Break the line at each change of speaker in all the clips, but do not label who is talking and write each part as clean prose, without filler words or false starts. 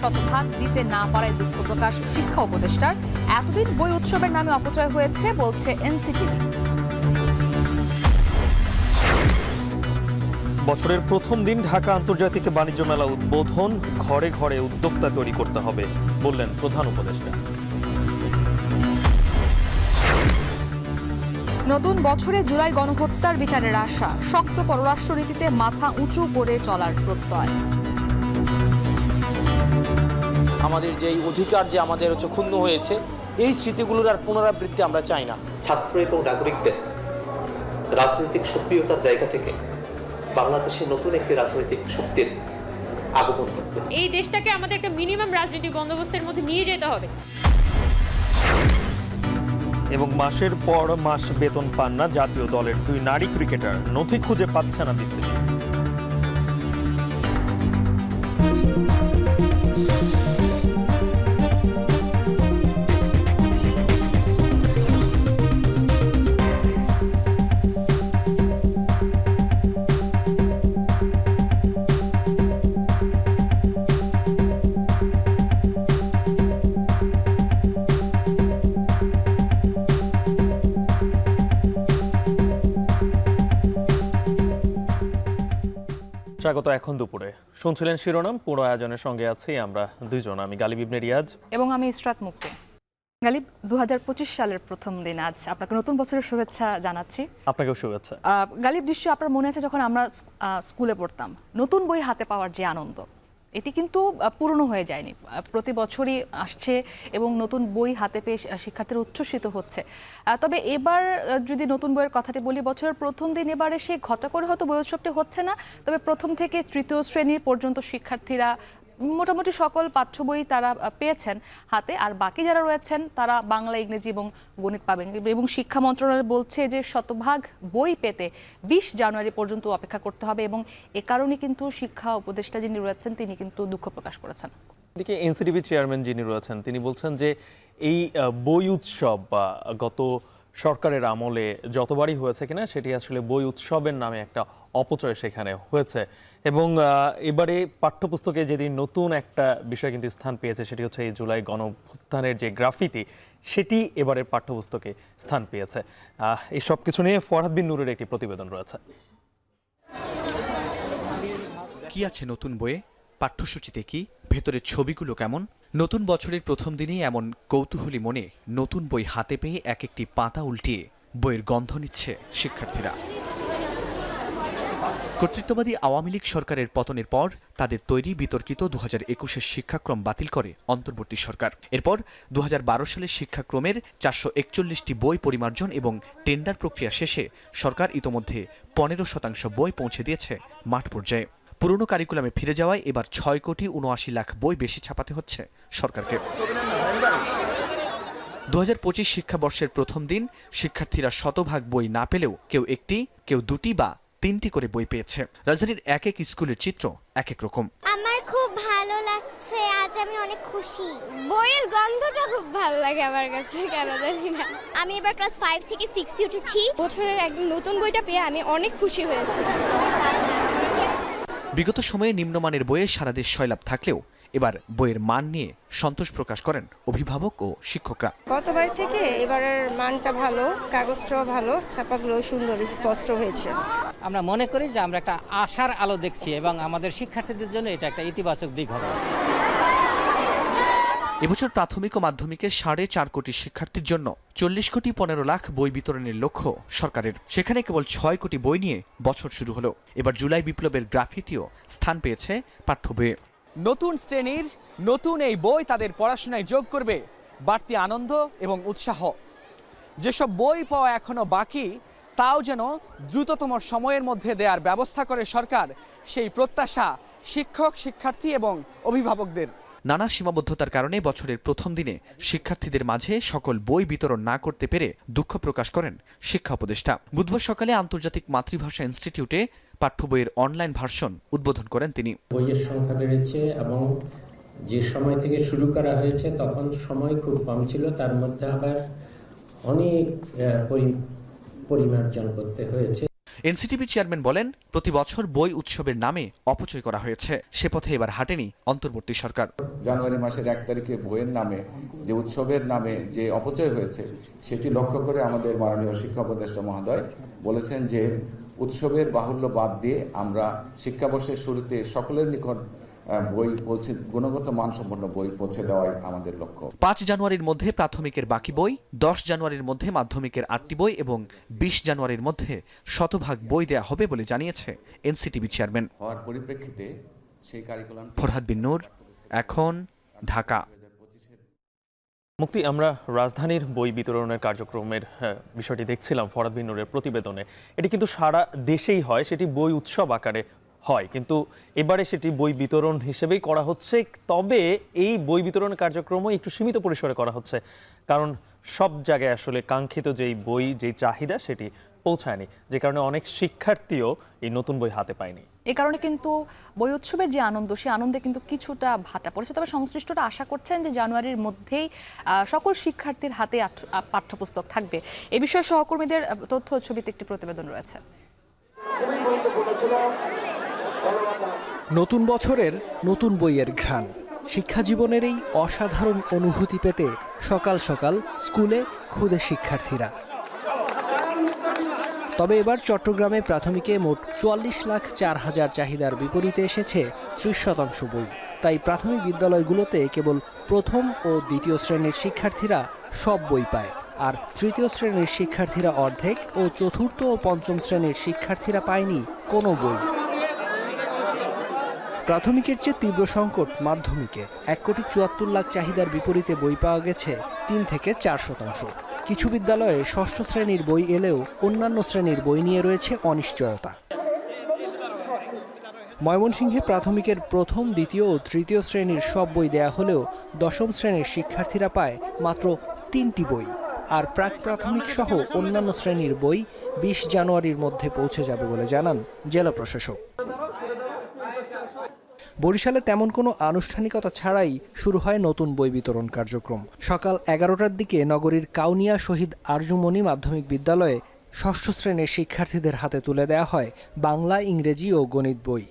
শতভাগ দিতে না পারায় দুঃখ প্রকাশ শিক্ষা উপদেষ্টার। এতদিন বই উৎসবের নামে অপচয় হয়েছে বলছে এনসিটিভি।
বছরের প্রথম দিন ঢাকা আন্তর্জাতিক বাণিজ্য মেলা উদ্বোধন, ঘরে ঘরে উদ্যোক্তা তৈরি করতে হবে বললেন প্রধান উপদেষ্টা।
নতুন বছরে জুলাই গণহত্যার বিচারের আশা, শক্ত পররাষ্ট্রনীতিতে মাথা উঁচু করে চলার প্রত্যয়।
আমাদের যে অধিকার যে আমাদের ক্ষুণ্ণ হয়েছে, এই স্মৃতিগুলোর আর পুনরাবৃত্তি আমরা চাই না।
ছাত্র এবং নাগরিকদের রাজনৈতিক সক্রিয়তার জায়গা থেকে বাংলাদেশে নতুন একটি রাজনৈতিক শক্তির আগমন ঘটবে।
এই দেশটাকে আমাদের একটা মিনিমাম রাজনৈতিক বন্দোবস্তের মধ্যে নিয়ে যেতে হবে।
এবং মাসের পর মাস বেতন পান না জাতীয় দলের 2 নারী ক্রিকেটার, নথি খুঁজে পাচ্ছে না বিসিবি। স্বাগত এখন দুপুরে। শুনছিলেন শিরোনাম, পুরো আয়োজনের সঙ্গে আছি আমরা দুইজন, আমি গালিব ইবনে রিয়াজ
এবং আমি ইসরাত মুক্তি। গালিব, 2025 সালের প্রথম দিন আজ, আপনাকে নতুন বছরের শুভেচ্ছা জানাচ্ছি।
আপনাকেও শুভেচ্ছা।
গালিব, নিশ্চয়ই আপনার মনে আছে যখন আমরা স্কুলে পড়তাম, নতুন বই হাতে পাওয়ার যে আনন্দ, এটি কিন্তু পুরনো হয়ে যায়নি, প্রতি বছরই আসছে এবং নতুন বই হাতে পেয়ে শিক্ষার্থীরা উচ্ছ্বসিত হচ্ছে। তবে এবার যদি নতুন বইয়ের কথাটি বলি, বছরের প্রথম দিন এবারে সে ঘটা করে হয়তো বই উৎসবটি হচ্ছে না, তবে প্রথম থেকে তৃতীয় শ্রেণীর পর্যন্ত শিক্ষার্থীরা মোটামুটি সকল পাঠ্য বই তারা পেয়েছেন হাতে, আর বাকি যারা রয়েছেন তারা বাংলা, ইংরেজি এবং গণিত পাবেন। এবং শিক্ষা মন্ত্রণালয় বলছে যে শতভাগ বই পেতে 20 জানুয়ারি পর্যন্ত অপেক্ষা করতে হবে, এবং এ কারণে কিন্তু শিক্ষা উপদেষ্টা যিনি রয়েছেন তিনি কিন্তু দুঃখ প্রকাশ করেছেন।
এদিকে এনসিটিভি চেয়ারম্যান যিনি রয়েছেন তিনি বলছেন যে এই বই উৎসব বা গত সরকারের আমলে যতবারই হয়েছে কিনা সেটি আসলে বই উৎসবের নামে একটা অপচয় সেখানে হয়েছে। এবং এবারে পাঠ্যপুস্তকে যেদিন নতুন একটা বিষয় কিন্তু স্থান পেয়েছে সেটি হচ্ছে এই জুলাই গণঅভ্যুত্থানের যে গ্রাফিতি, সেটি এবারের পাঠ্যপুস্তকে স্থান পেয়েছে। এই সব কিছু নিয়ে ফরহাদ বিন নূরের একটি প্রতিবেদন রয়েছে।
কি আছে নতুন বইয়ে, পাঠ্যসূচিতে কি, ভেতরের ছবিগুলো কেমন? নতুন বছরের প্রথম দিনেই এমন কৌতূহলী মনে নতুন বই হাতে পেয়ে এক একটি পাতা উল্টিয়ে বইয়ের গন্ধ নিচ্ছে শিক্ষার্থীরা। কর্তৃত্ববাদী আওয়ামী লীগ সরকারের পতনের পর তাদের তৈরি বিতর্কিত 2021-এর শিক্ষাক্রম বাতিল করে অন্তর্বর্তী সরকার। এরপর 2012 সালের শিক্ষাক্রমের 441টি বই পরিমার্জন এবং টেন্ডার প্রক্রিয়া শেষে সরকার ইতোমধ্যে 15% বই পৌঁছে দিয়েছে মাঠ পর্যায়ে। পুরনো কারিকুলামে ফিরে যাওয়ায় এবার 6,79,00,000 বই বেশি ছাপাতে হচ্ছে সরকারকে। 2025 শিক্ষাবর্ষের প্রথম দিন শিক্ষার্থীরা শতভাগ বই না পেলেও কেউ একটি, কেউ দুটি বা 3টি করে বই পেয়েছে। রাজধানীর এক এক স্কুলের চিত্র এক এক রকম।
আমার খুব ভালো লাগছে, আজ আমি অনেক খুশি। বইয়ের গন্ধটা খুব ভালো লাগে আমার কাছে, কেন জানি না। আমি এবার ক্লাস 5 থেকে 6 উঠেছি।
বছরের একদম নতুন বইটা পেয়ে আমি অনেক খুশি হয়েছি।
বিগত সময়ে নিম্নমানের বইয়ে সারা দেশ সয়লাভ থাকলেও এবার বইয়ের মান নিয়ে সন্তোষ প্রকাশ করেন অভিভাবক ও শিক্ষকরা।
গতবার থেকে এবারের মানটা ভালো, কাগজটাও ভালো, ছাপাগুলো সুন্দর স্পষ্ট হয়েছে।
আমরা মনে করি যে আমরা একটা আশার আলো দেখছি এবং আমাদের শিক্ষার্থীদের জন্য এটা একটা ইতিবাচক দিক হবে।
এবছর প্রাথমিক ও মাধ্যমিকে 4.5 কোটি শিক্ষার্থীর জন্য 40,15,00,000 বই বিতরণের লক্ষ্য সরকারের। সেখানে কেবল 6 কোটি বই নিয়ে বছর শুরু হলো। এবার জুলাই বিপ্লবের গ্রাফিতিও স্থান পেয়েছে পাঠ্য বইয়ে।
নতুন শ্রেণীর নতুন এই বই তাদের পড়াশোনায় যোগ করবে বাড়তি আনন্দ এবং উৎসাহ। যেসব বই পাওয়া এখনো বাকি তাও যেন দ্রুততম সময়ের মধ্যে দেওয়ার ব্যবস্থা করে সরকার, সেই প্রত্যাশা শিক্ষক, শিক্ষার্থী এবং অভিভাবকদের।
নানা সীমাবদ্ধতার কারণে বছরের প্রথম দিনে শিক্ষার্থীদের মাঝে সকল বই বিতরণ না করতে পেরে দুঃখ প্রকাশ করেন শিক্ষা উপদেষ্টা। বুধবার সকালে আন্তর্জাতিক মাতৃভাষা ইনস্টিটিউটে পাঠ্য বইয়ের অনলাইন ভার্সন উদ্বোধন করেন তিনি।
বইয়ের সংখ্যা বেড়েছে এবং যে সময় থেকে শুরু করা হয়েছে তখন সময় খুব কম ছিল, তার মধ্যে আবার অনেক পরিমার্জন করতে হয়েছে।
এনসিটিবি চেয়ারম্যান বলেন, প্রতি বছর বই উৎসবের নামে অপচয় করা হয়েছে, সে পথে এবার হাঁটেনি অন্তর্বর্তী সরকার।
জানুয়ারি মাসের 1 তারিখে বইয়ের নামে যে উৎসবের নামে যে অপচয় হয়েছে সেটি লক্ষ্য করে আমাদের মাননীয় শিক্ষা উপদেষ্টা মহোদয় বলেছেন যে উৎসবের বাহুল্য বাদ দিয়ে আমরা শিক্ষাবর্ষের শুরুতে সকলের নিকট বই পৌঁছে গুণগত মানসম্পন্ন বই পৌঁছে দেওয়াই আমাদের লক্ষ্য।
5 জানুয়ারির মধ্যে প্রাথমিকের বাকি বই, 10 জানুয়ারির মধ্যে মাধ্যমিকের 8টি বই এবং 20 জানুয়ারির মধ্যে শতভাগ বই দেয়া হবে বলে জানিয়েছে এনসিটিবি চেয়ারম্যান।
হওয়ার পরিপ্রেক্ষিতে সেই কারিকুলাম।
ফরহাদ বিন নূর, এখন, ঢাকা।
মুক্তি, আমরা রাজধানীর বই বিতরণের কার্যক্রমের বিষয়টি দেখছিলাম ফরহাদ বিন নূরের প্রতিবেদনে। এটি কিন্তু সারা দেশেই হয়, সেটি বই উৎসব আকারে হয়, কিন্তু এবারে সেটি বই বিতরণ হিসেবেই করা হচ্ছে। তবে এই বই বিতরণ কার্যক্রমও একটু সীমিত পরিসরে করা হচ্ছে, কারণ সব জায়গায় আসলে কাঙ্ক্ষিত যেই বই, যেই চাহিদা সেটি পৌঁছায়নি, যে কারণে অনেক শিক্ষার্থীও এই নতুন বই হাতে পায়নি।
এই কারণে কিন্তু বই উৎসবের যে আনন্দ, সেই আনন্দে কিন্তু কিছুটা ভাটা পড়েছে। তবে সংশ্লিষ্টরা আশা করছেন যে জানুয়ারির মধ্যেই সকল শিক্ষার্থীর হাতে পাঠ্যপুস্তক থাকবে। এ বিষয়ে সহকর্মীদের তথ্য ছবিতে একটি প্রতিবেদন রয়েছে।
নতুন বছরের নতুন বইয়ের ঘ্রাণ, শিক্ষা জীবনের এই অসাধারণ অনুভূতি পেতে সকাল সকাল স্কুলে খুদে শিক্ষার্থীরা। তবে এবার চট্টগ্রামে প্রাথমিকে মোট 44,04,000 চাহিদার বিপরীতে এসেছে 30% বই। তাই প্রাথমিক বিদ্যালয়গুলোতে কেবল প্রথম ও দ্বিতীয় শ্রেণীর শিক্ষার্থীরা সব বই পায়, আর তৃতীয় শ্রেণীর শিক্ষার্থীরা অর্ধেক ও চতুর্থ ও পঞ্চম শ্রেণীর শিক্ষার্থীরা পায়নি কোনো বই। প্রাথমিকের চেয়ে তীব্র সংকট মাধ্যমিকে। 1,74,00,000 চাহিদার বিপরীতে বই পাওয়া গেছে 3 থেকে 4%। কিছু বিদ্যালয়ে ষষ্ঠ শ্রেণীর বই এলেও অন্যান্য শ্রেণীর বই নিয়ে রয়েছে অনিশ্চয়তা। ময়মনসিংহে প্রাথমিকের প্রথম, দ্বিতীয় ও তৃতীয় শ্রেণীর সব বই দেয়া হলেও দশম শ্রেণীর শিক্ষার্থীরা পায় মাত্র 3টি বই, আর প্রাক প্রাথমিক সহ অন্যান্য শ্রেণীর বই 20 জানুয়ারির মধ্যে পৌঁছে যাবে বলে জানান জেলা প্রশাসক। বরিশালে তেমন কোনো আনুষ্ঠানিকতা ছাড়াই শুরু হয় নতুন বই বিতরণ কার্যক্রম। সকাল 11টার দিকে নগরীর কাউনিয়া শহীদ আরজুমনি মাধ্যমিক বিদ্যালয়ে ষষ্ঠ শ্রেণীর শিক্ষার্থীদের হাতে তুলে দেওয়া হয় বাংলা, ইংরেজি ও গণিত বই।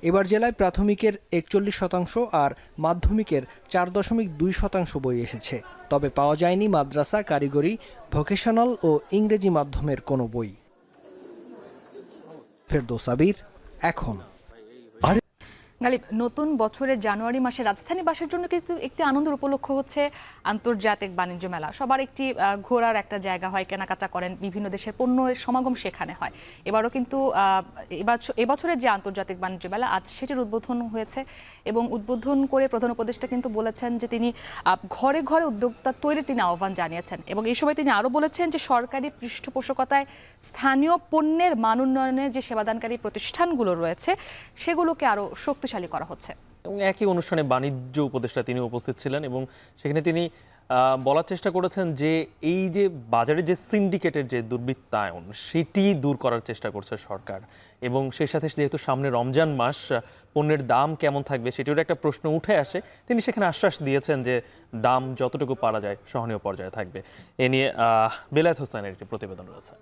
এবার জেলায় প্রাথমিকের 41% আর মাধ্যমিকের 4.2% বই এসেছে। তবে পাওয়া যায়নি মাদ্রাসা, কারিগরি, ভোকেশনাল ও ইংরেজি মাধ্যমের কোনো বই। ফেরদৌস আবির, এখন।
গালিব, নতুন বছরের জানুয়ারি মাসে রাজধানীবাসীর জন্য কিন্তু একটি আনন্দের উপলক্ষ হচ্ছে আন্তর্জাতিক বাণিজ্য মেলা। সবার একটি ঘোরার একটা জায়গা হয়, কেনাকাটা করেন, বিভিন্ন দেশের পণ্যের সমাগম সেখানে হয়। এবারও কিন্তু এবছরের যে আন্তর্জাতিক বাণিজ্য মেলা, আজ সেটির উদ্বোধন হয়েছে এবং উদ্বোধন করে প্রধান উপদেষ্টা কিন্তু বলেছেন যে তিনি ঘরে ঘরে উদ্যোক্তা তৈরির তিনি আহ্বান জানিয়েছেন এবং এই সময় তিনি আরও বলেছেন যে সরকারি পৃষ্ঠপোষকতায় স্থানীয় পণ্যের মান উন্নয়নের যে সেবাদানকারী প্রতিষ্ঠানগুলো রয়েছে সেগুলোকে আরও শক্তিশালী করা হচ্ছে।
এবং একই অনুষ্ঠানে বাণিজ্য উপদেষ্টা তিনি উপস্থিত ছিলেন এবং সেখানে তিনি বলার চেষ্টা করেছেন যে এই যে বাজারে যে সিন্ডিকেটের যে দুর্বৃত্তায়ন, সেটি দূর করার চেষ্টা করছে সরকার। এবং সেই সাথে যেহেতু সামনে রমজান মাস, পণ্যের দাম কেমন থাকবে সেটির একটা প্রশ্ন উঠে আসে। তিনি সেখানে আশ্বাস দিয়েছেন যে দাম যতটুকু পারা যায় সহনীয় পর্যায়ে থাকবে। এ নিয়ে বেলায়েত হোসেনের একটি প্রতিবেদন রয়েছে।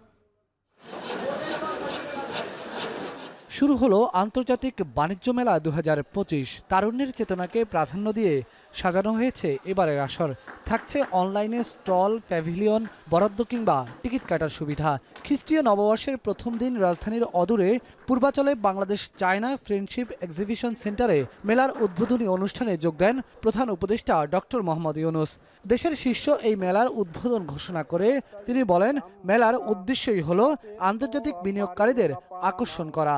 শুরু হলো আন্তর্জাতিক বাণিজ্য মেলা 2025। তারুণ্যের চেতনাকে প্রাধান্য দিয়ে সাজানো হয়েছে এবারের আসর। থাকছে অনলাইনে স্টল, প্যাভিলিয়ন, বরাদ্দ কিংবা টিকিট কাটার সুবিধা। খ্রিস্টীয় নববর্ষের প্রথম দিন রাজধানীর অদূরে পূর্বাচলে বাংলাদেশ চায়না ফ্রেন্ডশিপ এক্সিবিশন সেন্টারে মেলার উদ্বোধনী অনুষ্ঠানে যোগ দেন প্রধান উপদেষ্টা ডক্টর মোহাম্মদ ইউনূস। দেশের শীর্ষ এই মেলার উদ্বোধন ঘোষণা করে তিনি বলেন, মেলার উদ্দেশ্যই হলো আন্তর্জাতিক বিনিয়োগকারীদের আকর্ষণ করা।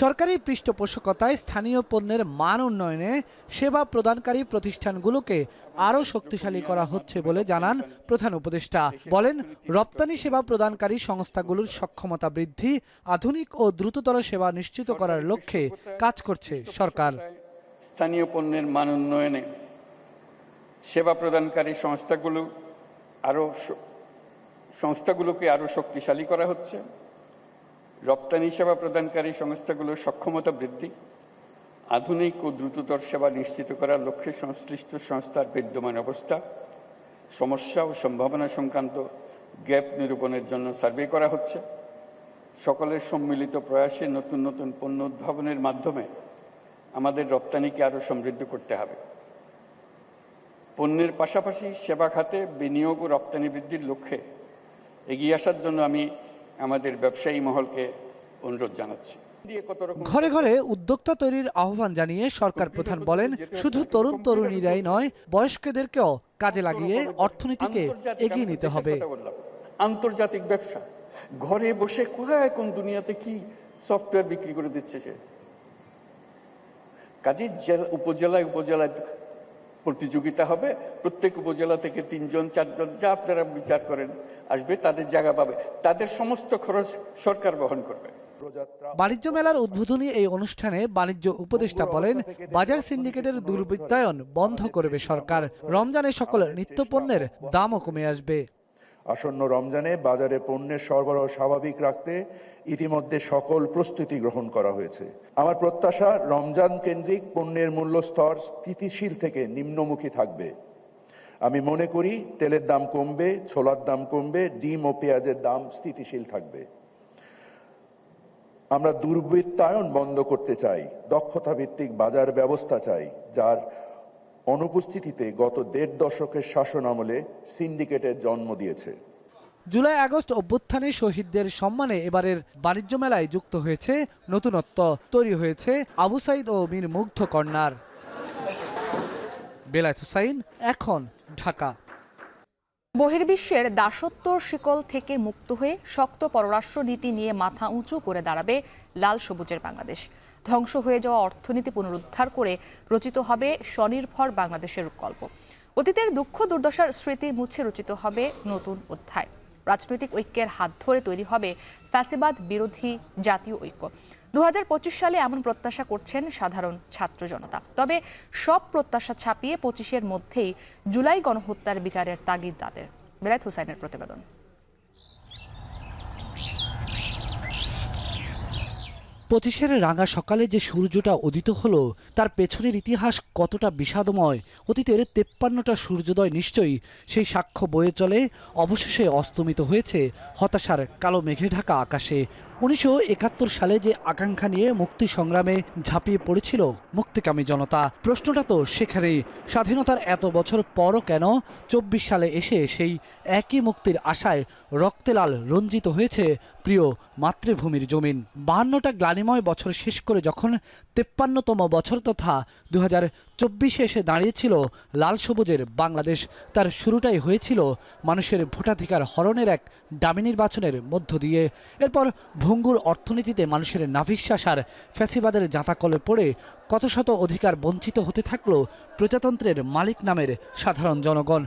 সরকারি পৃষ্ঠপোষকতায় স্থানীয় পণ্যের মান উন্নয়নে সেবা প্রদানকারী প্রতিষ্ঠানগুলোকে আরও শক্তিশালী করা হচ্ছে বলে জানান প্রধান উপদেষ্টা। বলেন, রপ্তানি সেবা প্রদানকারী সংস্থাগুলোর সক্ষমতা বৃদ্ধি, আধুনিক ও দ্রুততর সেবা নিশ্চিত করার লক্ষ্যে কাজ করছে সরকার।
স্থানীয় পণ্যের মান উন্নয়নে সেবা প্রদানকারী সংস্থাগুলোকে আরও শক্তিশালী করা হচ্ছে। রপ্তানি সেবা প্রদানকারী সংস্থাগুলোর সক্ষমতা বৃদ্ধি, আধুনিক ও দ্রুততর সেবা নিশ্চিত করার লক্ষ্যে সংশ্লিষ্ট সংস্থার বিদ্যমান অবস্থা, সমস্যা ও সম্ভাবনা সংক্রান্ত গ্যাপ নিরূপণের জন্য সার্ভে করা হচ্ছে। সকলের সম্মিলিত প্রয়াসে নতুন নতুন পণ্য উদ্ভাবনের মাধ্যমে আমাদের রপ্তানিকে আরও সমৃদ্ধ করতে হবে। পণ্যের পাশাপাশি সেবা খাতে বিনিয়োগ ও রপ্তানি বৃদ্ধির লক্ষ্যে এগিয়ে আসার জন্য আমি আমাদের ব্যবসায়ী মহলকে অনুরোধ জানাচ্ছি।
ঘরে ঘরে উদ্যোক্তা তৈরির আহ্বান জানিয়ে সরকার প্রধান বলেন, শুধু তরুণ তরুণীরাই নয়, বয়স্কদেরকেও কাজে লাগিয়ে অর্থনীতিকে এগিয়ে নিতে হবে।
আন্তর্জাতিক ব্যবসা, ঘরে বসে কোথায় কোন দুনিয়াতে কি সফটওয়্যার বিক্রি করে দিচ্ছে সে। কাজে উপজেলায় উপজেলায় প্রতিযোগিতা হবে, প্রত্যেক উপজেলা থেকে 3 জন 4 জন যা আপনারা বিচার করেন আসবে, তাদের জায়গা পাবে, তাদের সমস্ত খরচ সরকার বহন করবে।
বাণিজ্য মেলার উদ্বোধনী এই অনুষ্ঠানে বাণিজ্য উপদেষ্টা বলেন, বাজার সিন্ডিকেটের দুর্বৃত্তায়ন বন্ধ করবে সরকার। রমজানে সকল নিত্যপণ্যের দামও কমে আসবে।
আসন্ন রমজানে বাজারে পণ্যের সরবরাহ স্বাভাবিক রাখতে ইতিমধ্যে সকল প্রস্তুতি গ্রহণ করা হয়েছে। আমার প্রত্যাশা, রমজান কেন্দ্রিক পণ্যের মূল্য স্তর স্থিতিশীল থেকে নিম্নমুখী থাকবে। আমি মনে করি তেলের দাম কমবে, ছোলার দাম কমবে, ডিম ও পেঁয়াজের দাম স্থিতিশীল থাকবে। আমরা দুর্বৃত্তায়ন বন্ধ করতে চাই, দক্ষতা ভিত্তিক বাজার ব্যবস্থা চাই, যার অনুপস্থিতিতে গত 1.5 দশকের শাসন আমলে সিন্ডিকেটের জন্ম দিয়েছে।
জুলাই আগস্ট অভ্যুত্থানে শহীদদের সম্মানে এবারের বাণিজ্য মেলায় যুক্ত হয়েছে নতুনত্ব, তৈরি হয়েছে আবু সাইদ ও মীর মুগ্ধ কর্নার। বেলায়েত হুসাইন, এখন, ঢাকা।
বহির্বিশ্বের দাসত্বর শিকল থেকে মুক্ত হয়ে শক্ত পররাষ্ট্র নীতি নিয়ে মাথা উঁচু করে দাঁড়াবে লাল সবুজের বাংলাদেশ। ধ্বংস হয়ে যাওয়া অর্থনীতি পুনরুদ্ধার করে রচিত হবে স্বনির্ভর বাংলাদেশের গল্প। অতীতের দুঃখ দুর্দশার স্মৃতি মুছে রচিত হবে নতুন অধ্যায়। রাজনৈতিক ঐক্যের হাত ধরে তৈরি হবে ফ্যাসিবাদ বিরোধী জাতীয় ঐক্য। 2025 সালে এমন প্রত্যাশা করছেন সাধারণ ছাত্র জনতা। তবে সব প্রত্যাশা ছাপিয়ে 25-এর মধ্যেই জুলাই গণহত্যার বিচারের তাগিদ তাদের। বেলায়েত হুসাইনের প্রতিবেদন।
25-এর রাঙা সকালে যে সূর্যটা উদিত হলো, তার পেছনের ইতিহাস কতটা বিষাদময়। অতীতের 53টা সূর্যোদয় নিশ্চয়ই সেই সাক্ষ্য বয়ে চলে। অবশেষে অস্তমিত হয়েছে হতাশার কালো মেঘে ঢাকা আকাশে। 1971 সালে যে আকাঙ্ক্ষা নিয়ে মুক্তি সংগ্রামে ঝাঁপিয়ে পড়েছিল মুক্তিকামী জনতা, প্রশ্নটা তো সেখানেই, স্বাধীনতার এত বছর পরও কেন 24 সালে এসে সেই একই মুক্তির আশায় রক্তে লাল রঞ্জিত হয়েছে প্রিয় মাতৃভূমির জমিন। 52টা গ্লানিময় বছর শেষ করে যখন 53তম বছর তথা 2024-এ এসে দাঁড়িয়েছিল লাল সবুজের বাংলাদেশ, তার শুরুটাই হয়েছিল মানুষের ভোটাধিকার হরণের এক ডামি নির্বাচনের মধ্য দিয়ে। এরপর ভঙ্গুর অর্থনীতিতে মানুষের নাভিশ্বাস আর ফ্যাসিবাদের জাঁতাকলে পড়ে কত শত অধিকার বঞ্চিত হতে থাকলো প্রজাতন্ত্রের মালিক নামের সাধারণ জনগণ।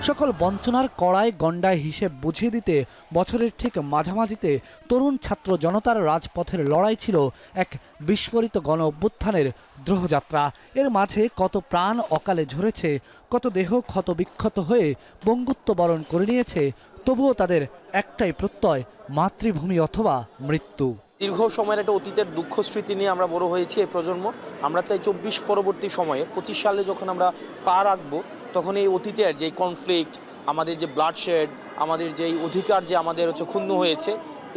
সকল বঞ্চনার কড়ায় গণ্ডায় হিসেব বুঝিয়ে দিতে বছরের ঠিক মাঝামাঝিতে তরুণ ছাত্র জনতার রাজপথের লড়াই ছিল এক বিস্ফোরিত গণ অভ্যুত্থানের দ্রোহযাত্রা। এর মাঝে কত প্রাণ অকালে ঝরেছে, কত দেহ ক্ষত বিক্ষত হয়ে বঙ্গুত্ব বরণ করে নিয়েছে। তবুও তাদের একটাই প্রত্যয়, মাতৃভূমি অথবা মৃত্যু।
দীর্ঘ সময়ের একটা অতীতের দুঃখ স্মৃতি নিয়ে আমরা বড় হয়েছি এই প্রজন্ম। আমরা চাই 24 পরবর্তী সময়ে 25 সালে যখন আমরা পা রাখবো, তখন এই অতীতের যে কনফ্লিক্ট, আমাদের যে ব্লাডশেড, আমাদের যে অধিকার যে আমাদের ক্ষুণ্ণ হয়েছে,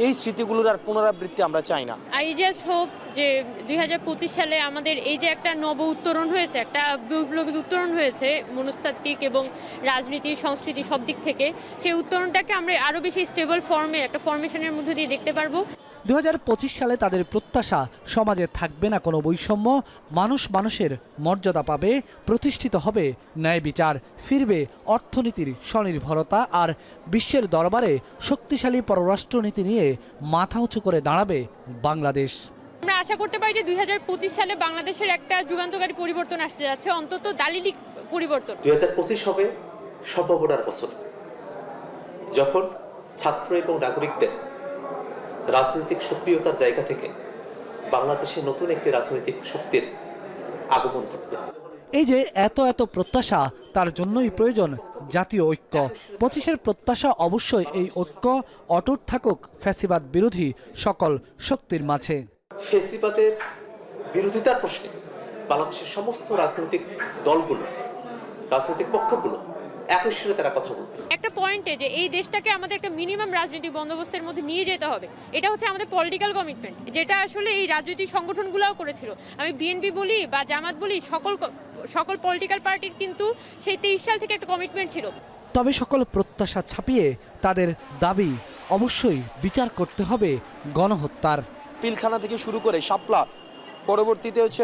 এই স্মৃতিগুলোর আর পুনরাবৃত্তি আমরা চাই না।
আই জাস্ট হোপ যে 2025 সালে আমাদের এই যে একটা নব উত্তরণ হয়েছে, একটা বৈপ্লবিক উত্তরণ হয়েছে মনস্তাত্ত্বিক এবং রাজনীতি সংস্কৃতি সব দিক থেকে, সেই উত্তরণটাকে আমরা আরও বেশি স্টেবল ফর্মে একটা ফরমেশনের মধ্যে দিয়ে দেখতে পারবো।
2025 সালে তাদের প্রত্যাশা, সমাজে থাকবে না কোনো বৈষম্য, মানুষ মানুষের মর্যাদা পাবে, প্রতিষ্ঠিত হবে ন্যায় বিচার, ফিরবে অর্থনীতির স্বনির্ভরতা, আর বিশ্বের দরবারে শক্তিশালী পররাষ্ট্রনীতি নিয়ে মাথা উঁচু করে দাঁড়াবে বাংলাদেশ।
আমরা আশা করতে পারি যে 2025 সালে বাংলাদেশের একটা যুগান্তকারী পরিবর্তন আসতে যাচ্ছে, অন্তত দালিলিক পরিবর্তন।
2025 হবে সম্ভাবনার বছর, যখন ছাত্র এবং নাগরিকদের রাজনৈতিক সক্রিয়তার জায়গা থেকে বাংলাদেশে নতুন একটি রাজনৈতিক শক্তির আগমন ঘটবে।
এই যে এত এত প্রত্যাশা, তার জন্যই প্রয়োজন জাতীয় ঐক্য। 25-এর প্রত্যাশা অবশ্যই এই ঐক্য অটুট থাকুক ফ্যাসিবাদ বিরোধী সকল শক্তির মাঝে।
ফ্যাসিবাদের বিরোধিতার প্রশ্নে বাংলাদেশের সমস্ত রাজনৈতিক দলগুলো, রাজনৈতিক পক্ষগুলো একই সুরে তারা কথা বলবে।
একটা পয়েন্টে যে এই দেশটাকে আমাদের একটা মিনিমাম রাজনৈতিক বন্দোবস্তের মধ্যে নিয়ে যেতে হবে, এটা হচ্ছে আমাদের পলিটিক্যাল কমিটমেন্ট, যেটা আসলে এই রাজনৈতিক সংগঠনগুলোও করেছিল। আমি বিএনপি বলি বা জামাত বলি, সকল পলিটিক্যাল পার্টির কিন্তু সেই 23 সাল থেকে একটা কমিটমেন্ট ছিল।
তবে সকল প্রত্যাশা ছাপিয়ে তাদের দাবি অবশ্যই বিচার করতে হবে গণহত্যার।
পিলখানা থেকে শুরু করে শাপলা, পরবর্তীতে হচ্ছে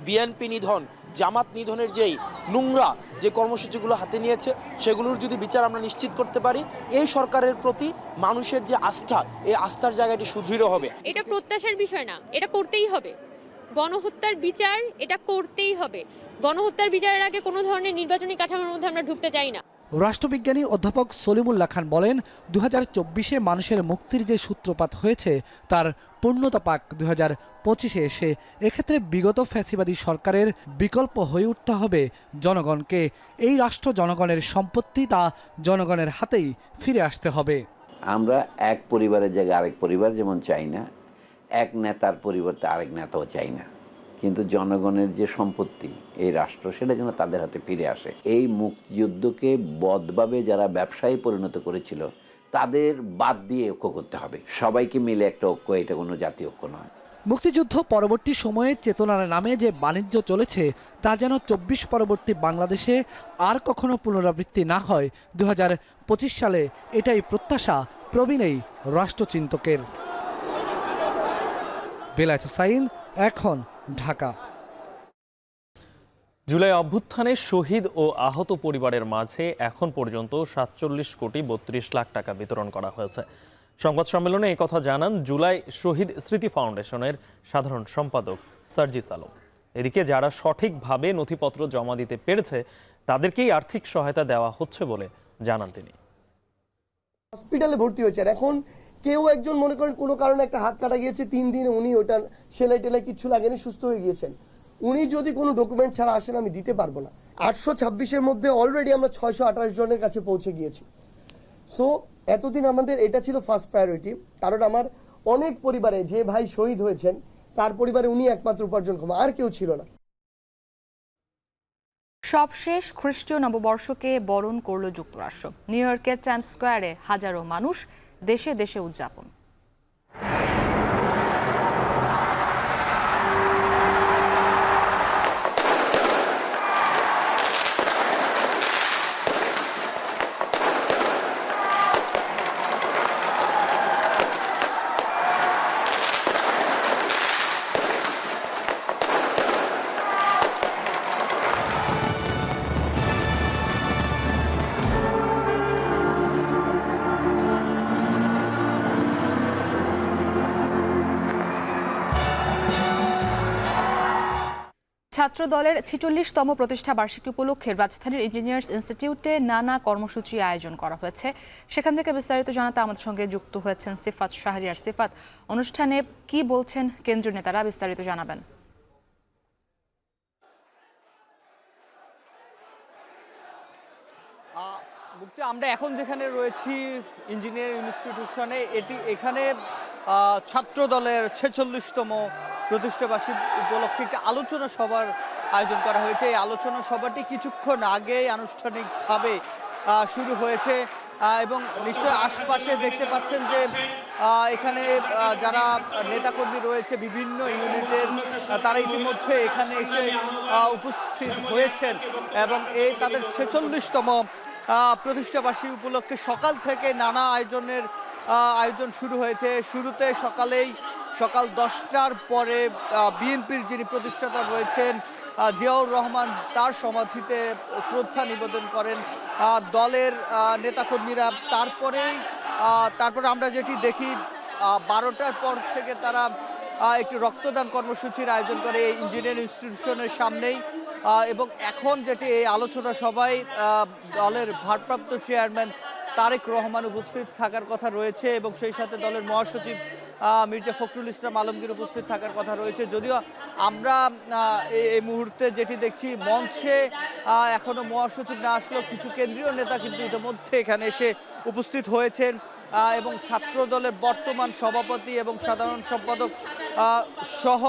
বিএনপি নিধন, জামাত নিধনের যেই নোংরা যে কর্মসূচিগুলো হাতে নিয়েছে, সেগুলোর যদি বিচার আমরা নিশ্চিত করতে পারি, এই সরকারের প্রতি মানুষের যে আস্থা, এই আস্থার জায়গাটি সুদৃঢ় হবে।
এটা প্রত্যাশার বিষয় না, এটা করতেই হবে। গণহত্যার বিচার এটা করতেই হবে। গণহত্যার বিচারের আগে কোনো ধরনের নির্বাচনী কাঠামোর মধ্যে আমরা ঢুকতে চাই না।
রাষ্ট্রবিজ্ঞানী অধ্যাপক সলিমুল্লাহ খান বলেন, 2024-এ মানুষের মুক্তির যে সূত্রপাত হয়েছে তার পূর্ণতা পাক 2025-এ এসে। এক্ষেত্রে বিগত ফ্যাসিবাদী সরকারের বিকল্প হয়ে উঠতে হবে জনগণকে। এই রাষ্ট্র জনগণের সম্পত্তি, তা জনগণের হাতেই ফিরে আসতে হবে।
আমরা এক পরিবারের জায়গায় আরেক পরিবার যেমন চাই না, এক নেতার পরিবর্তে আরেক নেতাও চাই না, কিন্তু জনগণের যে সম্পত্তি এই রাষ্ট্র, সেটা যেন তাদের হাতে ফিরে আসে। এই মুক্তিযুদ্ধকে বদভাবে যারা ব্যবসায়ী পরিণত করেছিল তাদের বাদ দিয়ে ঐক্য করতে হবে, সবাইকে মিলে একটা ঐক্য, এটা কোনো জাতীয় ঐক্য নয়।
মুক্তিযুদ্ধ পরবর্তী সময়ে চেতনার নামে যে বাণিজ্য চলেছে তা যেন 24 পরবর্তী বাংলাদেশে আর কখনো পুনরাবৃত্তি না হয়। 2025 সালে এটাই প্রত্যাশা প্রবীণ এই রাষ্ট্রচিন্তকের। বেলায়েত হোসাইন, এখন, ঢাকা।
জুলাই অভ্যুত্থানে শহীদ ও আহত পরিবারের মাঝে এখন পর্যন্ত 47,32,00,000 টাকা বিতরণ করা হয়েছে। সংবাদ সম্মেলনে এই কথা জানান জুলাই শহীদ স্মৃতি ফাউন্ডেশনের সাধারণ সম্পাদক সার্জিস আলম। এদিকে যারা সঠিকভাবে নথিপত্র জমা দিতে পেরেছে তাদেরকেই আর্থিক সহায়তা দেওয়া হচ্ছে বলে জানান তিনি।
হসপিটালে ভর্তি হয়েছে, আর এখন কেউ একজন মনে করেন কোনো কারণে একটা হাত কাটা গিয়েছে, 3 দিনে উনি ওটা সেলাই টেলাই কিচ্ছু লাগেনি, সুস্থ হয়ে গিয়েছেন। উনি যদি কোনো ডকুমেন্ট ছাড়া আসেন, আমি দিতে পারবো না। 826-এর মধ্যে অলরেডি আমরা 628 জনের কাছে পৌঁছে গিয়েছি। সো এতদিন আমাদের এটা ছিল ফার্স্ট প্রায়োরিটি, কারণ আমার অনেক পরিবারে যে ভাই শহীদ হয়েছেন তার পরিবারে উনি একমাত্র উপার্জনক্ষম, আর কেউ ছিল না।
সবশেষ খ্রিস্টীয় নববর্ষকে বরণ করল যুক্তরাষ্ট্র। নিউ ইয়র্কের টাইমস স্কোয়ারে হাজারো মানুষ দেশে দেশে উদযাপন। ছাত্র দলের 46তম প্রতিষ্ঠা বার্ষিকী উপলক্ষে রাজধানীর ইঞ্জিনিয়ার্স ইনস্টিটিউটে নানা কর্মসূচি আয়োজন করা হয়েছে। সেখান থেকে বিস্তারিত জানাতে আমাদের সঙ্গে যুক্ত হয়েছেন সিফাত শাহরিয়ার। সিফাত, অনুষ্ঠানে কি বলছেন কেন্দ্রীয় নেতারা, বিস্তারিত জানাবেন।
মুক্তি, আমরা এখন যেখানে রয়েছি ইঞ্জিনিয়ারিং ইনস্টিটিউশনে, এখানে ছাত্র দলের 46তম প্রতিষ্ঠা বার্ষিকী উপলক্ষে একটি আলোচনা সভার আয়োজন করা হয়েছে। এই আলোচনা সভাটি কিছুক্ষণ আগে আনুষ্ঠানিকভাবে শুরু হয়েছে এবং নিশ্চয়ই আশপাশে দেখতে পাচ্ছেন যে এখানে যারা নেতাকর্মী রয়েছে বিভিন্ন ইউনিটের, তারা ইতিমধ্যে এখানে এসে উপস্থিত হয়েছেন এবং এই তাদের 46তম প্রতিষ্ঠা বার্ষিকী উপলক্ষে সকাল থেকে নানা আয়োজন শুরু হয়েছে। শুরুতে সকাল 10টার পরে বিএনপির যিনি প্রতিষ্ঠাতা রয়েছেন জিয়াউর রহমান, তার সমাধিতে শ্রদ্ধা নিবেদন করেন দলের নেতাকর্মীরা। তারপরে আমরা যেটি দেখি 12টার পর থেকে তারা একটি রক্তদান কর্মসূচির আয়োজন করে এই ইঞ্জিনিয়ারিং ইনস্টিটিউশনের সামনেই। এবং এখন যেটি এই আলোচনা সভায় দলের ভারপ্রাপ্ত চেয়ারম্যান তারেক রহমান উপস্থিত থাকার কথা রয়েছে এবং সেই সাথে দলের মহাসচিব মির্জা ফখরুল ইসলাম আলমগীর উপস্থিত থাকার কথা রয়েছে। যদিও আমরা এই মুহূর্তে যেটি দেখছি, মঞ্চে এখনো মহাসচিব না আসলেও কিছু কেন্দ্রীয় নেতা কিন্তু ইতিমধ্যে এখানে এসে উপস্থিত হয়েছেন এবং ছাত্র দলের বর্তমান সভাপতি এবং সাধারণ সম্পাদক সহ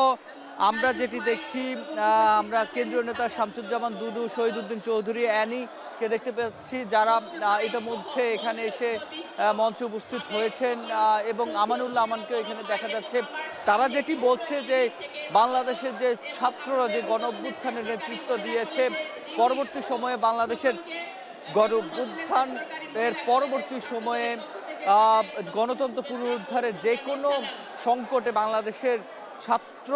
আমরা যেটি দেখছি আমরা কেন্দ্রীয় নেতা শামসুজ্জামান দুদু, শহীদউদ্দিন চৌধুরী, অ্যানিকে দেখতে পাচ্ছি, যারা ইতিমধ্যে এখানে এসে মঞ্চে উপস্থিত হয়েছেন, এবং আমানুল্লাহ আমানকেও এখানে দেখা যাচ্ছে। তারা যেটি বলছে যে বাংলাদেশের যে ছাত্ররা যে গণ অভ্যুত্থানের নেতৃত্ব দিয়েছে, পরবর্তী সময়ে বাংলাদেশের গণ অভ্যুত্থানের পরবর্তী সময়ে গণতন্ত্র পুনরুদ্ধারে যে কোনো সংকটে বাংলাদেশের ছাত্র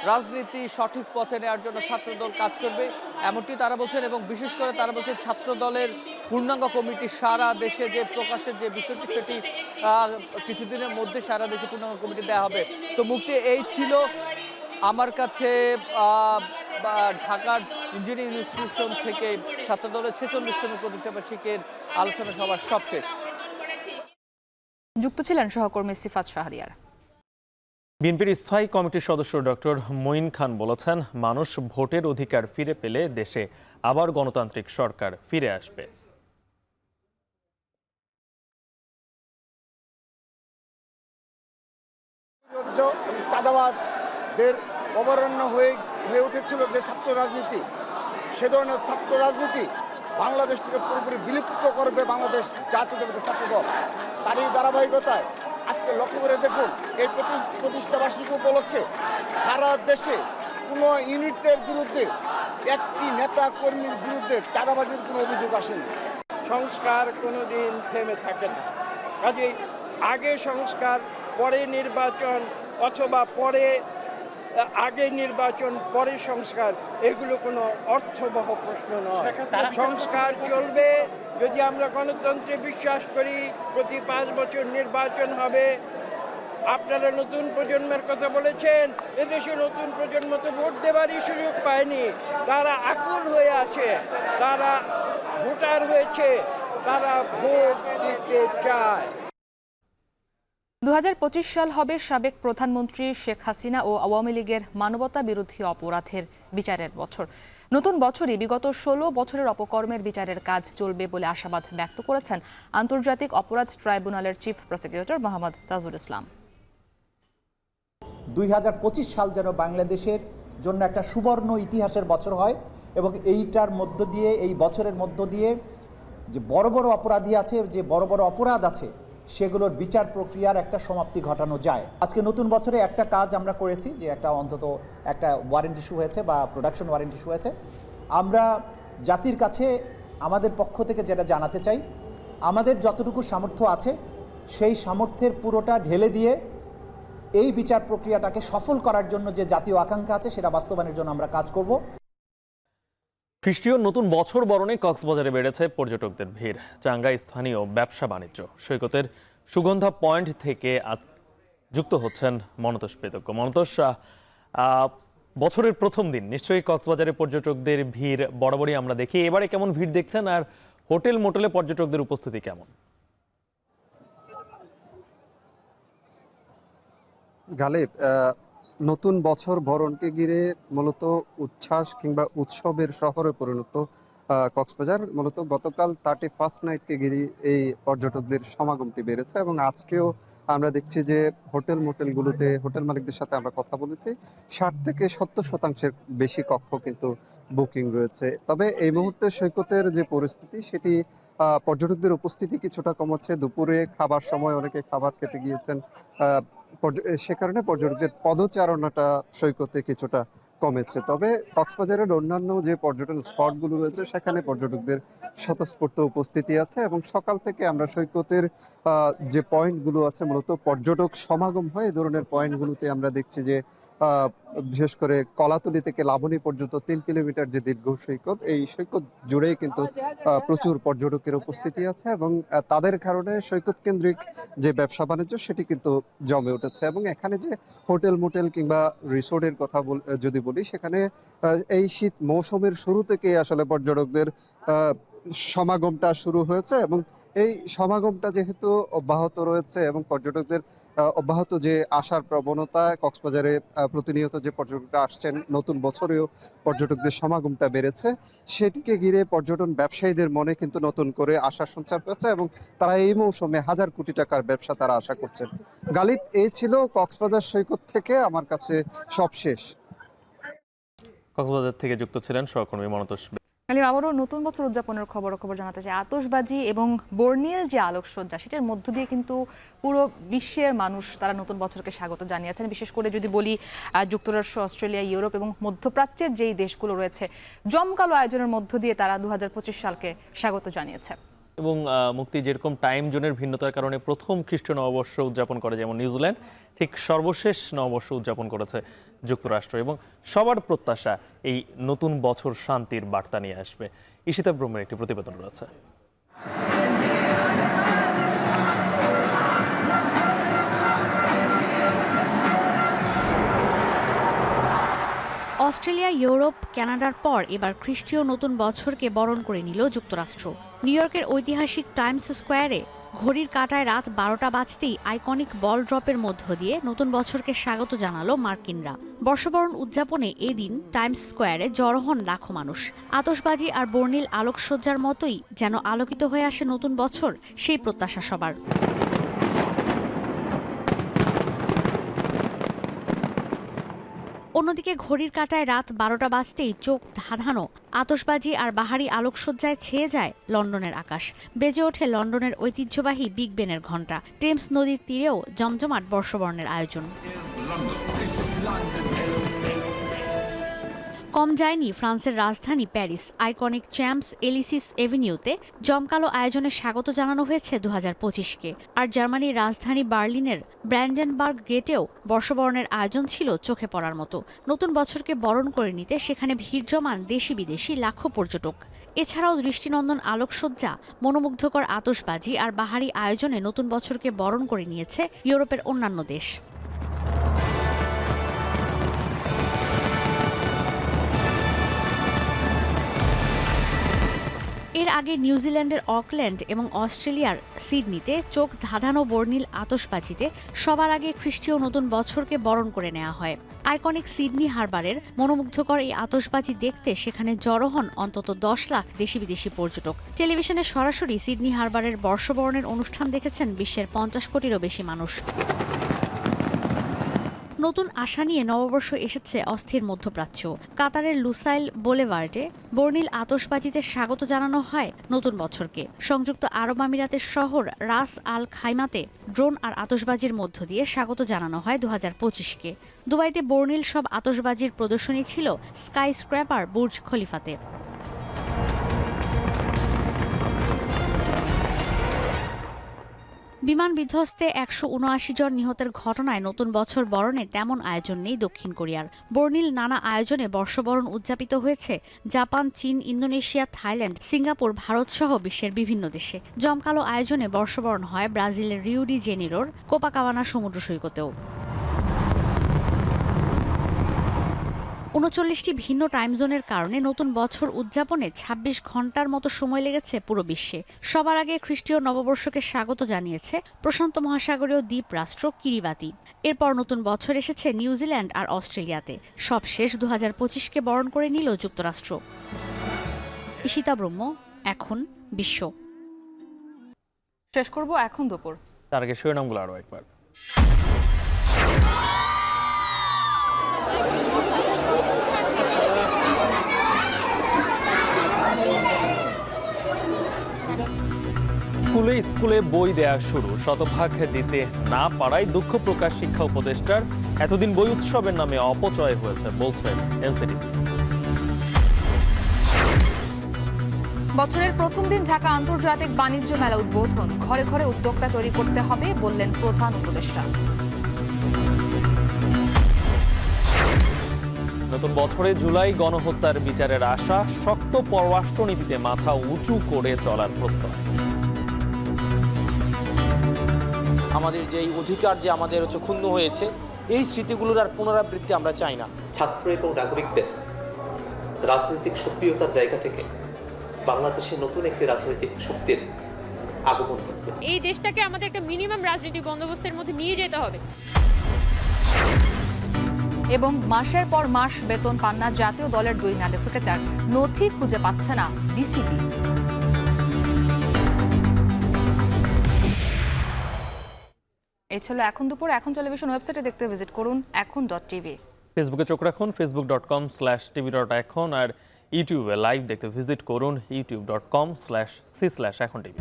রাজনীতি সঠিক পথে নেওয়ার জন্য ছাত্রদল কাজ করবে, এমনটি তারা বলছেন। এবং বিশেষ করে তারা বলছেন ছাত্র দলের পূর্ণাঙ্গ কমিটি সারা দেশে যে প্রকাশের যে বিষয়টি, সেটি কিছুদিনের মধ্যে সারা দেশে পূর্ণাঙ্গ কমিটি দেওয়া হবে। তো মুক্তি, এই ছিল আমার কাছে ঢাকার ইঞ্জিনিয়ারিং ইনস্টিটিউশন থেকে ছাত্রদলের 46তম প্রতিষ্ঠাবার্ষিকীর আলোচনা সভার সবশেষ।
যুক্ত ছিলেন সহকর্মী সিফাত শাহরিয়ার।
বিএনপির স্থায়ী কমিটির সদস্য ডক্টর মঈন খান বলেছেন, মানুষ ভোটের অধিকার ফিরে পেলে দেশে আবার গণতান্ত্রিক সরকার ফিরে আসবে।
চাঁদাবাজদের অভয়ারণ্য হয়ে উঠেছিল যে ছাত্র রাজনীতি, সে ধরনের ছাত্র রাজনীতি বাংলাদেশ থেকে পুরোপুরি বিলুপ্ত করবে বাংলাদেশ জাতীয়তাবাদী ছাত্র দল। তারই ধারাবাহিকতায় আজকে লক্ষ্য করে দেখুন, এই প্রতিষ্ঠাবার্ষিকী উপলক্ষে সারা দেশে কোনো ইউনিটের বিরুদ্ধে, একটি নেতা কর্মীর বিরুদ্ধে চাঁদাবাজির কোনো অভিযোগ আসেনি।
সংস্কার কোনোদিন থেমে থাকে না, কাজেই আগে সংস্কার পরে নির্বাচন, অথবা আগে নির্বাচন পরে সংস্কার, এগুলো কোনো অর্থবহ প্রশ্ন নয়। সংস্কার চলবে যদি আমরা গণতন্ত্রে বিশ্বাস করি। প্রতি 5 বছর নির্বাচন হবে। আপনারা নতুন প্রজন্মের কথা বলেছেন, এদেশে নতুন প্রজন্ম তো ভোট দেবারই সুযোগ পায়নি। তারা আকুল হয়ে আছে, তারা ভোটার হয়েছে, তারা ভোট দিতে চায়।
2025 সাল হবে সাবেক প্রধানমন্ত্রী শেখ হাসিনা ও আওয়ামী লীগের মানবতা বিরোধী অপরাধের বিচারের বছর। নতুন বছরই বিগত 16 বছরের অপকর্মের বিচারের কাজ চলবে বলে আশাবাদ ব্যক্ত করেছেন আন্তর্জাতিক অপরাধ ট্রাইব্যুনালের চিফ প্রসিকিউটর মোহাম্মদ তাজুল ইসলাম।
2025 সাল যেন বাংলাদেশের জন্য একটা সুবর্ণ ইতিহাসের বছর হয়, এবং এইটার মধ্য দিয়ে, এই বছরের মধ্য দিয়ে যে বড় বড় অপরাধী আছে, যে বড় বড় অপরাধ আছে, সেগুলোর বিচার প্রক্রিয়ার একটা সমাপ্তি ঘটানো যায়। আজকে নতুন বছরে একটা কাজ আমরা করেছি, যে অন্তত একটা ওয়ারেন্ট ইস্যু হয়েছে বা প্রোডাকশন ওয়ারেন্ট ইস্যু হয়েছে। আমরা জাতির কাছে আমাদের পক্ষ থেকে যেটা জানাতে চাই, আমাদের যতটুকু সামর্থ্য আছে সেই সামর্থ্যের পুরোটা ঢেলে দিয়ে এই বিচার প্রক্রিয়াটাকে সফল করার জন্য যে জাতীয় আকাঙ্ক্ষা আছে সেটা বাস্তবায়নের জন্য আমরা কাজ করব।
খ্রিস্টীয় নতুন বছর বরণে কক্সবাজারে বেড়েছে পর্যটকদের ভিড়। চাঙ্গাই স্থানীয় ব্যবসা বাণিজ্য সৈকতের সুগন্ধা পয়েন্ট থেকে যুক্ত হচ্ছেন মনতোষ পেতজ্ঞ। মনতোষ, বছরের প্রথম দিন নিশ্চয়ই কক্সবাজারে পর্যটকদের ভিড় বরাবরই আমরা দেখি, এবারে কেমন ভিড় দেখছেন, আর হোটেল মোটেলে পর্যটকদের উপস্থিতি কেমন?
গালিব, নতুন বছর বরণকে ঘিরে মূলত উচ্ছ্বাস কিংবা উৎসবের শহরে পরিণত কক্সবাজার। মূলত গতকাল 31st নাইটকে ঘিরে এই পর্যটকদের সমাগমটি বেড়েছে, এবং আজকেও আমরা দেখছি যে হোটেল মোটেলগুলোতে হোটেল মালিকদের সাথে আমরা কথা বলেছি, 60 থেকে 70% বেশি কক্ষ কিন্তু বুকিং রয়েছে। তবে এই মুহূর্তে সৈকতের যে পরিস্থিতি, সেটি পর্যটকদের উপস্থিতি কিছুটা কমেছে। দুপুরে খাবার সময় অনেকে খাবার খেতে গিয়েছেন, সে কারণে পর্যটকদের পদচারণাটা সৈকতে কিছুটা কমেছে। তবে কক্সবাজারের অন্যান্য যে পর্যটন স্পটগুলো রয়েছে সেখানে পর্যটকদের স্বতঃস্ফূর্ত উপস্থিতি আছে, এবং সকাল থেকে আমরা সৈকতের যে পয়েন্টগুলো আছে, মূলত পর্যটক সমাগম হয় এই ধরনের পয়েন্টগুলোতে আমরা দেখছি যে বিশেষ করে কলাতলি থেকে লাবণী পর্যন্ত 3 কিলোমিটার যে দীর্ঘ সৈকত, এই সৈকত জুড়েই কিন্তু প্রচুর পর্যটকের উপস্থিতি আছে, এবং তাদের কারণে সৈকত কেন্দ্রিক যে ব্যবসা বাণিজ্য সেটি কিন্তু জমে উঠেছে। এবং এখানে যে হোটেল মোটেল কিংবা রিসোর্টের কথা যদি বলি, সেখানে এই শীত মৌসুমের শুরু থেকে আসলে পর্যটকদের সমাগমটা শুরু হয়েছে, এবং এই সমাগমটা যেহেতু অব্যাহত রয়েছে এবং পর্যটকদের অব্যাহত যে আসার প্রবণতা, কক্সবাজারে প্রতিনিয়ত যে পর্যটকরা আসছেন, নতুন বছরেও পর্যটকদের সমাগমটা বেড়েছে, সেটিকে ঘিরে পর্যটন ব্যবসায়ীদের মনে কিন্তু নতুন করে আশার সঞ্চার হয়েছে, এবং তারা এই মৌসুমে 1000 কোটি টাকার ব্যবসা তারা আশা করছেন। গালিব, এই ছিল কক্সবাজার সৈকত থেকে আমার কাছে সবশেষ।
কক্সবাজার থেকে যুক্ত ছিলেন সহকর্মী মনতোষ।
আলিম, আবারও নতুন বছর উদযাপনের খবর জানাতে চাই। আতশবাজি এবং বর্ণিল যে আলোকসজ্জা, সেটার মধ্য দিয়ে কিন্তু পুরো বিশ্বের মানুষ তারা নতুন বছরকে স্বাগত জানিয়েছেন। বিশেষ করে যদি বলি যুক্তরাষ্ট্র, অস্ট্রেলিয়া, ইউরোপ এবং মধ্যপ্রাচ্যের যেই দেশগুলো রয়েছে, জমকালো আয়োজনের মধ্য দিয়ে তারা 2025 সালকে স্বাগত জানিয়েছে।
এবং মুক্তি, যেরকম টাইম জোনের ভিন্নতার কারণে প্রথম খ্রিস্টীয় নববর্ষ উদযাপন করে যেমন নিউজিল্যান্ড, ঠিক সর্বশেষ নববর্ষ উদযাপন করেছে যুক্তরাষ্ট্র। এবং সবার প্রত্যাশা এই নতুন বছর শান্তির বার্তা নিয়ে আসবে। ঈশিতা ব্রহ্মের একটি প্রতিবেদন রয়েছে।
অস্ট্রেলিয়া, ইউরোপ, কানাডার পর এবার খ্রিস্টীয় নতুন বছরকে বরণ করে নিল যুক্তরাষ্ট্র। নিউ ইয়র্কের ঐতিহাসিক টাইমস স্কোয়ারে ঘড়ির কাঁটায় রাত 12টা বাজতেই আইকনিক বল ড্রপের মধ্য দিয়ে নতুন বছরকে স্বাগত জানালো মার্কিনরা। বর্ষবরণ উদযাপনে এদিন টাইমস স্কোয়ারে জড়ো হন লাখো মানুষ। আতশবাজি আর বর্ণিল আলোকসজ্জার মতোই যেন আলোকিত হয়ে আসে নতুন বছর, সেই প্রত্যাশা সবার। অন্যদিকে ঘড়ির কাঁটায় রাত 12টা বাজতেই চোখ ধাঁধানো আতশবাজি আর বাহারি আলোকসজ্জায় ছেয়ে যায় লন্ডনের আকাশ। বেজে ওঠে লন্ডনের ঐতিহ্যবাহী বিগ বেনের ঘণ্টা। টেমস নদীর তীরেও জমজমাট বর্ষবরণের আয়োজন। কম যায়নি ফ্রান্সের রাজধানী প্যারিস। আইকনিক চ্যাম্পস এলিসিস এভিনিউতে জমকালো আয়োজনে স্বাগত জানানো হয়েছে 2025কে। আর জার্মানির রাজধানী বার্লিনের ব্র্যান্ডেনবার্গ গেটেও বর্ষবরণের আয়োজন ছিল চোখে পড়ার মতো। নতুন বছরকে বরণ করে নিতে সেখানে ভিড় জমান দেশি বিদেশি লাখো পর্যটক। এছাড়াও দৃষ্টিনন্দন আলোকসজ্জা, মনোমুগ্ধকর আতশবাজি আর বাহারি আয়োজনে নতুন বছরকে বরণ করে নিয়েছে ইউরোপের অন্যান্য দেশ। এর আগে নিউজিল্যান্ডের অকল্যান্ড এবং অস্ট্রেলিয়ার সিডনিতে চোখ ধাঁধানো বর্ণিল আতশবাজিতে সবার আগে খ্রিস্টীয় নতুন বছরকে বরণ করে নেওয়া হয়। আইকনিক সিডনি হারবারের মনোমুগ্ধকর এই আতশবাজি দেখতে সেখানে জড়ো হন অন্তত 10 লাখ দেশি বিদেশি পর্যটক। টেলিভিশনে সরাসরি সিডনি হারবারের বর্ষবরণের অনুষ্ঠান দেখেছেন বিশ্বের 50 কোটিরও বেশি মানুষ। নতুন আশা নিয়ে নববর্ষ এসেছে অস্থির মধ্যপ্রাচ্য। কাতারের লুসাইল বোলেভার্ডে বর্ণিল আতশবাজিতে স্বাগত জানানো হয় নতুন বছরকে। সংযুক্ত আরব আমিরাতের শহর রাস আল খাইমাতে ড্রোন আর আতশবাজির মধ্য দিয়ে স্বাগত জানানো হয় 2025কে। দুবাইতে বর্ণিল সব আতশবাজির প্রদর্শনী ছিল স্কাই স্ক্র্যাপার বুর্জ খলিফাতে। বিমান বিধ্বস্তে 179 জন নিহতের ঘটনায় নতুন বছর বরণে তেমন আয়োজন নেই দক্ষিণ কোরিয়ার। বর্ণিল নানা আয়োজনে বর্ষবরণ উদযাপিত হয়েছে জাপান, চীন, ইন্দোনেশিয়া, থাইল্যান্ড, সিঙ্গাপুর, ভারত সহ বিশ্বের বিভিন্ন দেশে। জমকালো আয়োজনে বর্ষবরণ হয় ব্রাজিলের রিও ডি জেনিরোর কোপাকাবানা সমুদ্র সৈকতেও। 39টি ভিন্ন টাইম জোনের কারণে নতুন বছর উদযাপনে 26 ঘন্টার মতো সময় লেগেছে পুরো বিশ্বে। সবার আগে খ্রিস্টীয় নববর্ষকে স্বাগত জানিয়েছে প্রশান্ত মহাসাগরীয় দ্বীপ রাষ্ট্র কিরিবাতি। এরপর নতুন বছর এসেছে নিউজিল্যান্ড আর অস্ট্রেলিয়াতে। সবশেষ 2025কে বরণ করে নিল যুক্তরাষ্ট্র। ঈশিতা ব্রহ্ম, এখন বিশ্ব।
শেষ করব এখন দুপুর।
তার আগে শিরোনামগুলো আরও একবার। স্কুলে স্কুলে বই দেয়া শুরু, শতভাগ দিতে না পারায় দুঃখ প্রকাশ শিক্ষা উপদেষ্টার। এতদিন বই উৎসবের নামে অপচয় হয়েছে বলছেন এনসিটিভি।
বছরের প্রথম দিন ঢাকা আন্তর্জাতিক বাণিজ্য মেলা উদ্বোধন। ঘরে ঘরে উদ্যোক্তা তৈরি করতে হবে বললেন প্রধান উপদেষ্টা।
নতুন বছরে জুলাই গণহত্যার বিচারের আশা, শক্ত পররাষ্ট্রনীতিতে মাথা উঁচু করে চলার প্রত্যয়।
আমাদের যে অধিকার যে আমাদের ক্ষুণ্ণ হয়েছে, এই স্মৃতিগুলোর আর পুনরাবৃত্তি আমরা চাই না।
ছাত্র এবং নাগরিকদের রাজনৈতিক সক্রিয়তার জায়গা থেকে বাংলাদেশে নতুন একটি রাজনৈতিক শক্তির আগমন ঘটবে।
এই দেশটাকে আমাদের একটা মিনিমাম রাজনৈতিক বন্দোবস্তের মধ্যে নিয়ে যেতে হবে।
এবং মাসের পর মাস বেতন পান না জাতীয় দলের 2 নারী ক্রিকেটার, নথি খুঁজে পাচ্ছে না বিসিবি। এই ছিল এখন দুপুর। এখন টেলিভিশন ওয়েবসাইটে দেখতে ভিজিট করুন এখন.tv।
ফেসবুকে চোখ রাখুন facebook.com/tv.এখন আর ইউটিউবে লাইভ দেখতে ভিজিট করুন youtube.com/c/echontv।